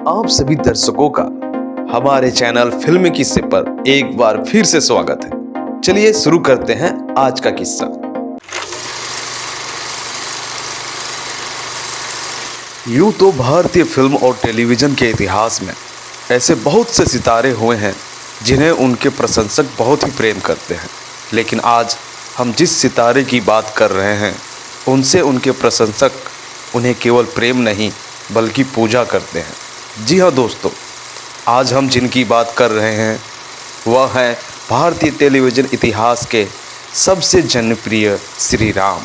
आप सभी दर्शकों का हमारे चैनल फिल्मी किस्से पर एक बार फिर से स्वागत है। चलिए शुरू करते हैं आज का किस्सा। यूं तो भारतीय फिल्म और टेलीविजन के इतिहास में ऐसे बहुत से सितारे हुए हैं जिन्हें उनके प्रशंसक बहुत ही प्रेम करते हैं, लेकिन आज हम जिस सितारे की बात कर रहे हैं उनसे उनके प्रशंसक उन्हें केवल प्रेम नहीं बल्कि पूजा करते हैं। जी हाँ दोस्तों, आज हम जिनकी बात कर रहे हैं वह हैं भारतीय टेलीविज़न इतिहास के सबसे जनप्रिय श्री राम,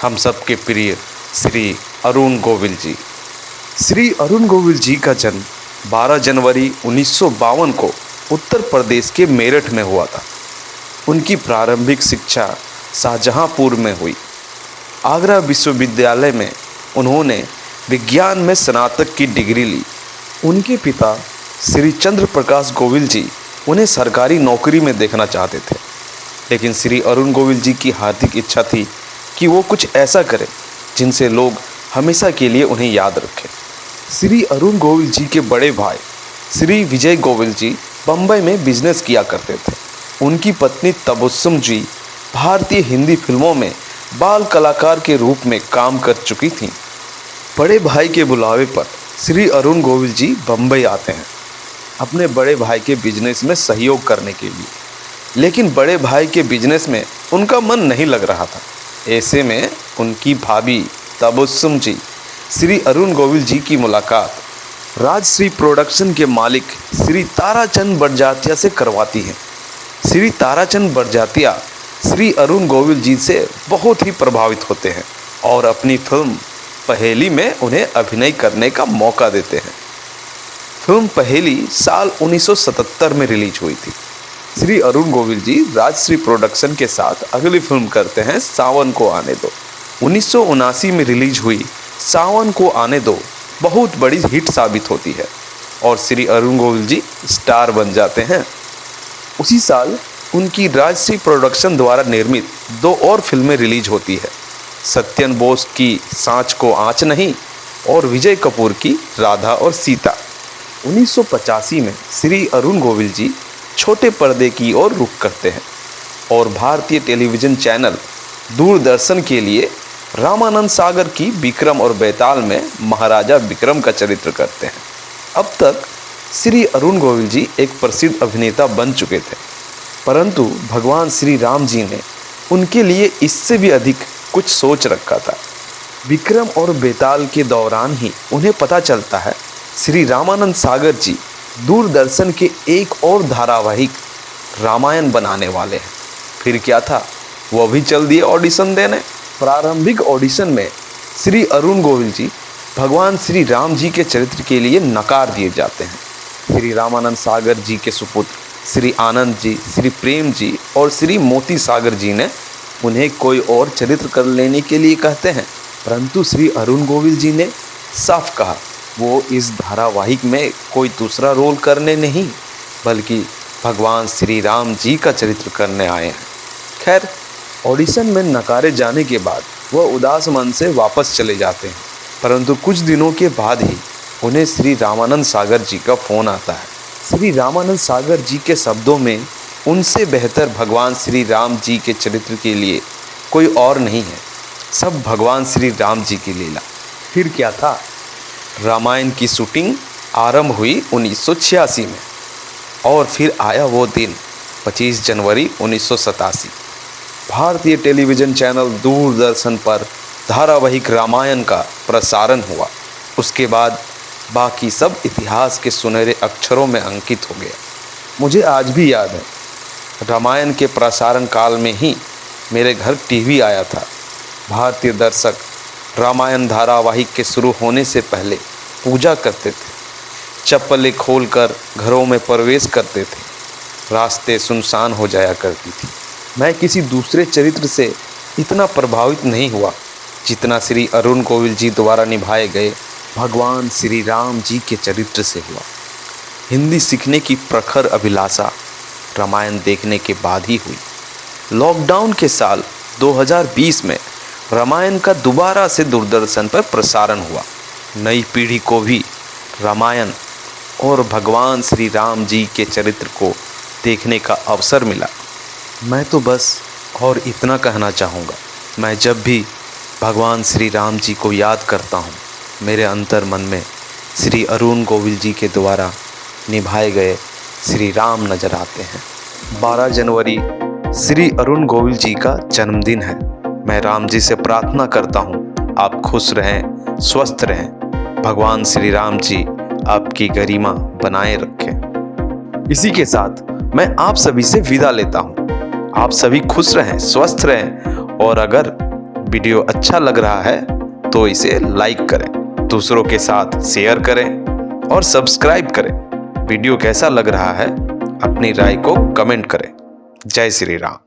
हम सबके प्रिय श्री अरुण गोविल जी। श्री अरुण गोविल जी का जन्म 12 जनवरी 1952 को उत्तर प्रदेश के मेरठ में हुआ था। उनकी प्रारंभिक शिक्षा शाहजहांपुर में हुई। आगरा विश्वविद्यालय में उन्होंने विज्ञान में स्नातक की डिग्री ली। उनके पिता श्री चंद्र प्रकाश गोविल जी उन्हें सरकारी नौकरी में देखना चाहते थे, लेकिन श्री अरुण गोविल जी की हार्दिक इच्छा थी कि वो कुछ ऐसा करें जिनसे लोग हमेशा के लिए उन्हें याद रखें। श्री अरुण गोविल जी के बड़े भाई श्री विजय गोविल जी बम्बई में बिजनेस किया करते थे। उनकी पत्नी तबस्सुम जी भारतीय हिंदी फिल्मों में बाल कलाकार के रूप में काम कर चुकी थीं। बड़े भाई के बुलावे पर श्री अरुण गोविल जी बम्बई आते हैं अपने बड़े भाई के बिजनेस में सहयोग करने के लिए, लेकिन बड़े भाई के बिजनेस में उनका मन नहीं लग रहा था। ऐसे में उनकी भाभी तबस्सुम जी श्री अरुण गोविल जी की मुलाकात राजश्री प्रोडक्शन के मालिक श्री ताराचंद बड़जात्या से करवाती हैं। श्री ताराचंद बड़जात्या श्री अरुण गोविल जी से बहुत ही प्रभावित होते हैं और अपनी फिल्म पहेली में उन्हें अभिनय करने का मौका देते हैं। फिल्म पहेली साल 1977 में रिलीज हुई थी। श्री अरुण गोविल जी राजश्री प्रोडक्शन के साथ अगली फिल्म करते हैं सावन को आने दो। 1979 में रिलीज हुई सावन को आने दो बहुत बड़ी हिट साबित होती है और श्री अरुण गोविल जी स्टार बन जाते हैं। उसी साल उनकी राजश्री प्रोडक्शन द्वारा निर्मित 2 और फिल्में रिलीज होती है, सत्यन बोस की सांच को आँच नहीं और विजय कपूर की राधा और सीता। 1985 में श्री अरुण गोविल जी छोटे पर्दे की ओर रुख करते हैं और भारतीय टेलीविज़न चैनल दूरदर्शन के लिए रामानंद सागर की विक्रम और बेताल में महाराजा विक्रम का चरित्र करते हैं। अब तक श्री अरुण गोविल जी एक प्रसिद्ध अभिनेता बन चुके थे, परंतु भगवान श्री राम जी ने उनके लिए इससे भी अधिक कुछ सोच रखा था। विक्रम और बेताल के दौरान ही उन्हें पता चलता है श्री रामानंद सागर जी दूरदर्शन के एक और धारावाहिक रामायण बनाने वाले हैं। फिर क्या था, वो भी चल दिए ऑडिशन देने। प्रारंभिक ऑडिशन में श्री अरुण गोविल जी भगवान श्री राम जी के चरित्र के लिए नकार दिए जाते हैं। श्री रामानंद सागर जी के सुपुत्र श्री आनंद जी, श्री प्रेम जी और श्री मोती सागर जी ने उन्हें कोई और चरित्र कर लेने के लिए कहते हैं, परंतु श्री अरुण गोविल जी ने साफ कहा वो इस धारावाहिक में कोई दूसरा रोल करने नहीं बल्कि भगवान श्री राम जी का चरित्र करने आए हैं। खैर, ऑडिशन में नकारे जाने के बाद वह उदास मन से वापस चले जाते हैं, परंतु कुछ दिनों के बाद ही उन्हें श्री रामानंद सागर जी का फ़ोन आता है। श्री रामानंद सागर जी के शब्दों में उनसे बेहतर भगवान श्री राम जी के चरित्र के लिए कोई और नहीं है, सब भगवान श्री राम जी की लीला। फिर क्या था, रामायण की शूटिंग आरंभ हुई 1986 में और फिर आया वो दिन 25 जनवरी 1987। भारतीय टेलीविज़न चैनल दूरदर्शन पर धारावाहिक रामायण का प्रसारण हुआ। उसके बाद बाकी सब इतिहास के सुनहरे अक्षरों में अंकित हो गया। मुझे आज भी याद है, रामायण के प्रसारण काल में ही मेरे घर टीवी आया था। भारतीय दर्शक रामायण धारावाहिक के शुरू होने से पहले पूजा करते थे, चप्पलें खोलकर घरों में प्रवेश करते थे, रास्ते सुनसान हो जाया करती थी। मैं किसी दूसरे चरित्र से इतना प्रभावित नहीं हुआ जितना श्री अरुण गोविल जी द्वारा निभाए गए भगवान श्री राम जी के चरित्र से हुआ। हिंदी सीखने की प्रखर अभिलाषा रामायण देखने के बाद ही हुई। लॉकडाउन के साल 2020 में रामायण का दोबारा से दूरदर्शन पर प्रसारण हुआ। नई पीढ़ी को भी रामायण और भगवान श्री राम जी के चरित्र को देखने का अवसर मिला। मैं तो बस और इतना कहना चाहूँगा, मैं जब भी भगवान श्री राम जी को याद करता हूँ, मेरे अंतर मन में श्री अरुण गोविल जी के द्वारा निभाए गए श्री राम नज़र आते हैं। 12 जनवरी श्री अरुण गोविल जी का जन्मदिन है। मैं राम जी से प्रार्थना करता हूँ, आप खुश रहें, स्वस्थ रहें, भगवान श्री राम जी आपकी गरिमा बनाए रखें। इसी के साथ मैं आप सभी से विदा लेता हूँ। आप सभी खुश रहें, स्वस्थ रहें और अगर वीडियो अच्छा लग रहा है तो इसे लाइक करें, दूसरों के साथ शेयर करें और सब्सक्राइब करें। वीडियो कैसा लग रहा है अपनी राय को कमेंट करें। जय श्री राम।